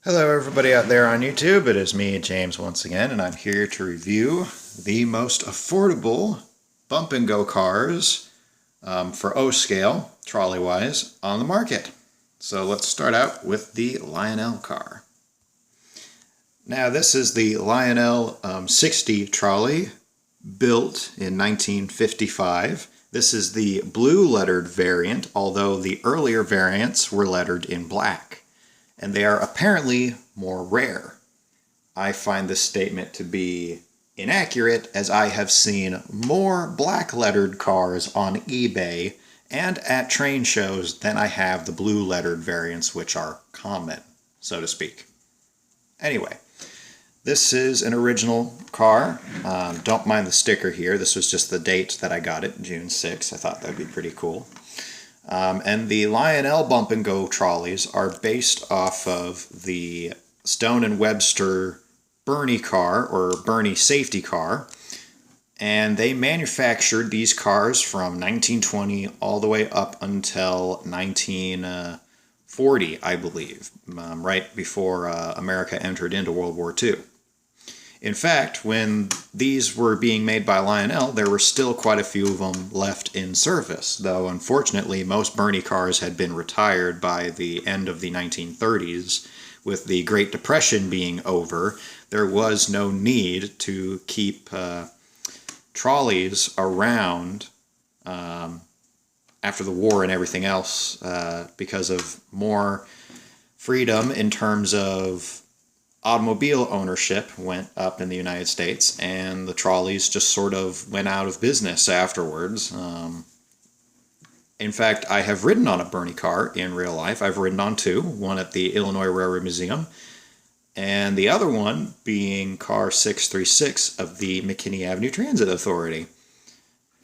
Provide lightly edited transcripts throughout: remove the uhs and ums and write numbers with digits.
Hello everybody out there on YouTube, it is me, James, once again, and I'm here to review the most affordable bump and go cars for O-scale, trolley-wise, on the market. So let's start out with the Lionel car. Now this is the Lionel 60 trolley, built in 1955. This is the blue lettered variant, although the earlier variants were lettered in black. And they are apparently more rare. I find this statement to be inaccurate, as I have seen more black-lettered cars on eBay and at train shows than I have the blue-lettered variants, which are common, so to speak. Anyway, this is an original car. Don't mind the sticker here. This was just the date that I got it, June 6th. I thought that would be pretty cool. And the Lionel bump and go trolleys are based off of the Stone & Webster Bernie car, or Bernie safety car, and they manufactured these cars from 1920 all the way up until 1940, I believe, right before America entered into World War II. In fact, when these were being made by Lionel, there were still quite a few of them left in service, though unfortunately most Bernie cars had been retired by the end of the 1930s. With the Great Depression being over, there was no need to keep trolleys around after the war and everything else because of more freedom in terms of automobile ownership went up in the United States, and the trolleys just sort of went out of business afterwards. In fact, I have ridden on a Bernie car in real life. I've ridden on two, one at the Illinois Railroad Museum, and the other one being car 636 of the McKinney Avenue Transit Authority.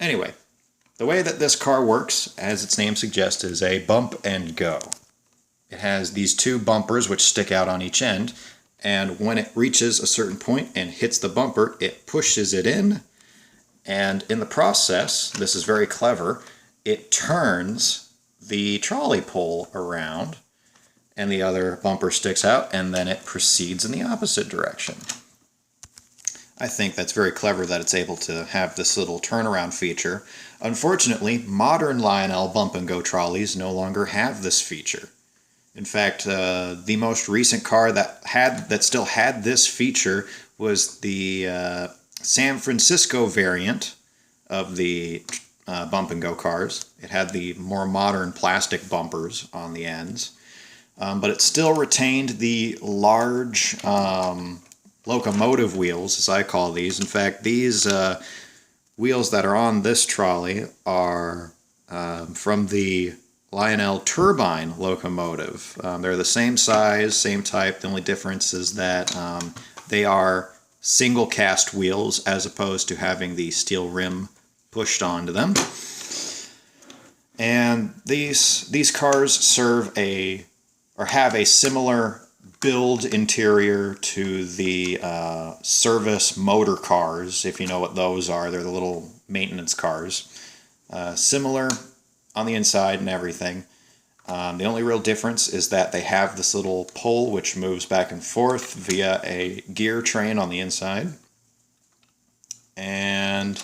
Anyway, the way that this car works, as its name suggests, is a bump and go. It has these two bumpers which stick out on each end, and when it reaches a certain point and hits the bumper, it pushes it in, and in the process, this is very clever, it turns the trolley pole around, and the other bumper sticks out, and then it proceeds in the opposite direction. I think that's very clever that it's able to have this little turnaround feature. Unfortunately, modern Lionel bump and go trolleys no longer have this feature. In fact, the most recent car that still had this feature was the San Francisco variant of the bump and go cars. It had the more modern plastic bumpers on the ends, but it still retained the large locomotive wheels, as I call these. In fact, these wheels that are on this trolley are from the Lionel turbine locomotive. They're the same size, same type. The only difference is that they are single cast wheels as opposed to having the steel rim pushed onto them. And these cars serve have a similar build interior to the service motor cars, if you know what those are. They're the little maintenance cars. Similar on the inside and everything. The only real difference is that they have this little pole which moves back and forth via a gear train on the inside, and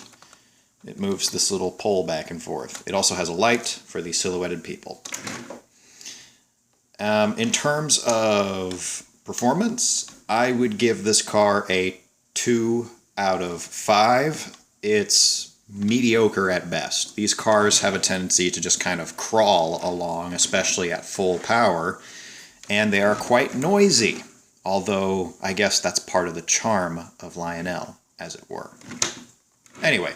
it moves this little pole back and forth. It also has a light for the silhouetted people. In terms of performance, I would give this car a 2 out of 5. It's mediocre at best. These cars have a tendency to just kind of crawl along, especially at full power, and they are quite noisy, although I guess that's part of the charm of Lionel, as it were. Anyway,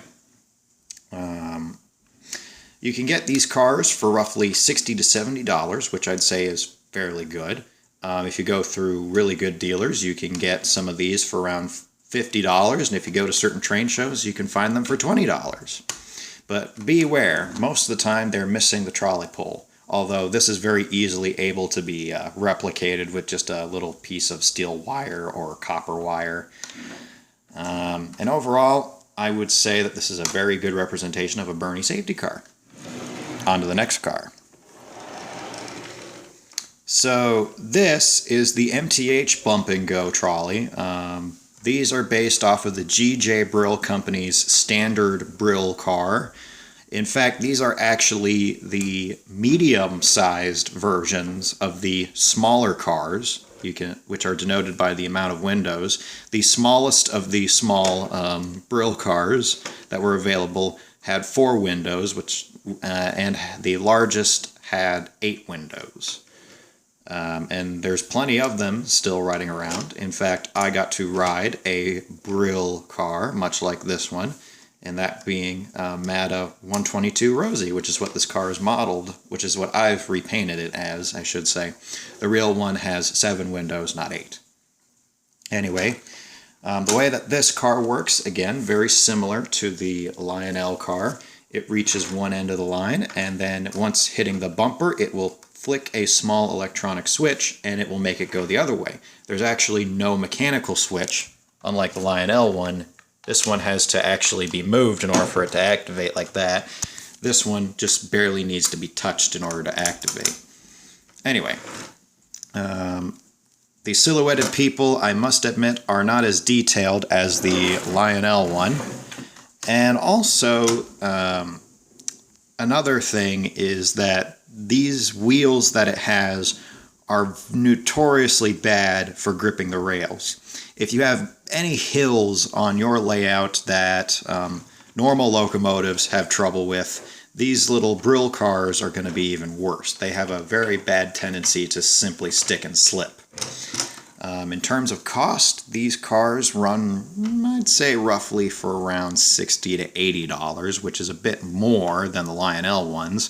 you can get these cars for roughly $60 to $70, which I'd say is fairly good. If you go through really good dealers, you can get some of these for around $50, and if you go to certain train shows, you can find them for $20. But beware, most of the time they're missing the trolley pole, although this is very easily able to be replicated with just a little piece of steel wire or copper wire. And overall, I would say that this is a very good representation of a Bernie safety car. On to the next car. So this is the MTH Bump and Go trolley. These are based off of the G.J. Brill Company's standard Brill car. In fact, these are actually the medium-sized versions of the smaller cars, which are denoted by the amount of windows. The smallest of the small Brill cars that were available had 4 windows, and the largest had 8 windows. And there's plenty of them still riding around. In fact, I got to ride a Brill car, much like this one, and that being Mada 122 Rosie, which is what this car is modeled, which is what I've repainted it as, I should say. The real one has 7 windows, not 8. Anyway, the way that this car works, again, very similar to the Lionel car. It reaches one end of the line, and then once hitting the bumper, it will flick a small electronic switch, and it will make it go the other way. There's actually no mechanical switch, unlike the Lionel one. This one has to actually be moved in order for it to activate like that. This one just barely needs to be touched in order to activate. Anyway, the silhouetted people, I must admit, are not as detailed as the Lionel one. And also, another thing is that these wheels that it has are notoriously bad for gripping the rails. If you have any hills on your layout that normal locomotives have trouble with, these little Brill cars are going to be even worse. They have a very bad tendency to simply stick and slip. In terms of cost, these cars run, I'd say, roughly for around $60 to $80, which is a bit more than the Lionel ones,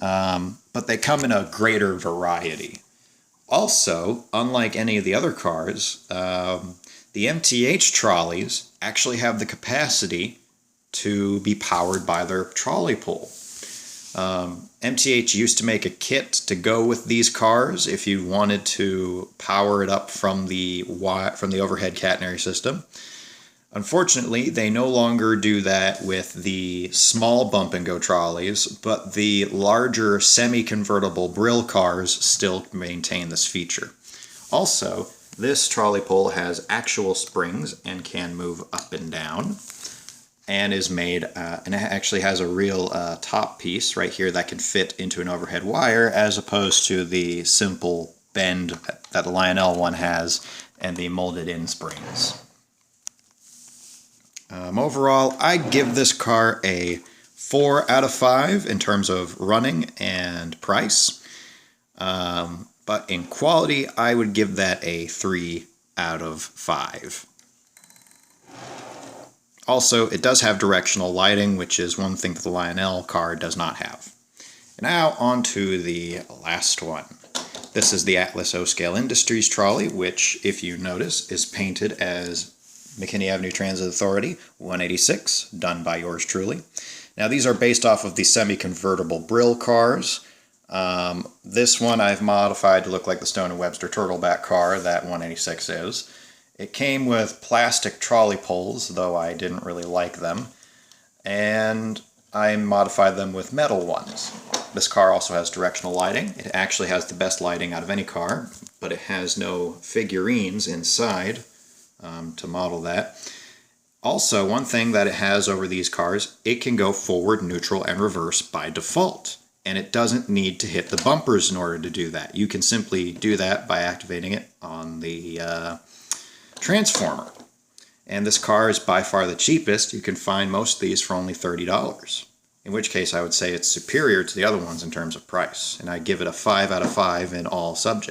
but they come in a greater variety. Also, unlike any of the other cars, the MTH trolleys actually have the capacity to be powered by their trolley pull. MTH used to make a kit to go with these cars if you wanted to power it up from the overhead catenary system. Unfortunately, they no longer do that with the small bump and go trolleys, but the larger semi-convertible Brill cars still maintain this feature. Also, this trolley pole has actual springs and can move up and down, and is made, and it actually has a real top piece right here that can fit into an overhead wire, as opposed to the simple bend that the Lionel one has and the molded in springs. Overall, I give this car a 4 out of 5 in terms of running and price, but in quality, I would give that a 3 out of 5. Also, it does have directional lighting, which is one thing that the Lionel car does not have. And now on to the last one. This is the Atlas O-Scale Industries trolley, which, if you notice, is painted as McKinney Avenue Transit Authority 186, done by yours truly. Now, these are based off of the semi-convertible Brill cars. This one I've modified to look like the Stone & Webster Turtleback car that 186 is. It came with plastic trolley poles, though I didn't really like them, and I modified them with metal ones. This car also has directional lighting. It actually has the best lighting out of any car, but it has no figurines inside to model that. Also, one thing that it has over these cars, it can go forward, neutral, and reverse by default. And it doesn't need to hit the bumpers in order to do that. You can simply do that by activating it on the transformer. And this car is by far the cheapest. You can find most of these for only $30. In which case I would say it's superior to the other ones in terms of price. And I give it a 5 out of 5 in all subjects.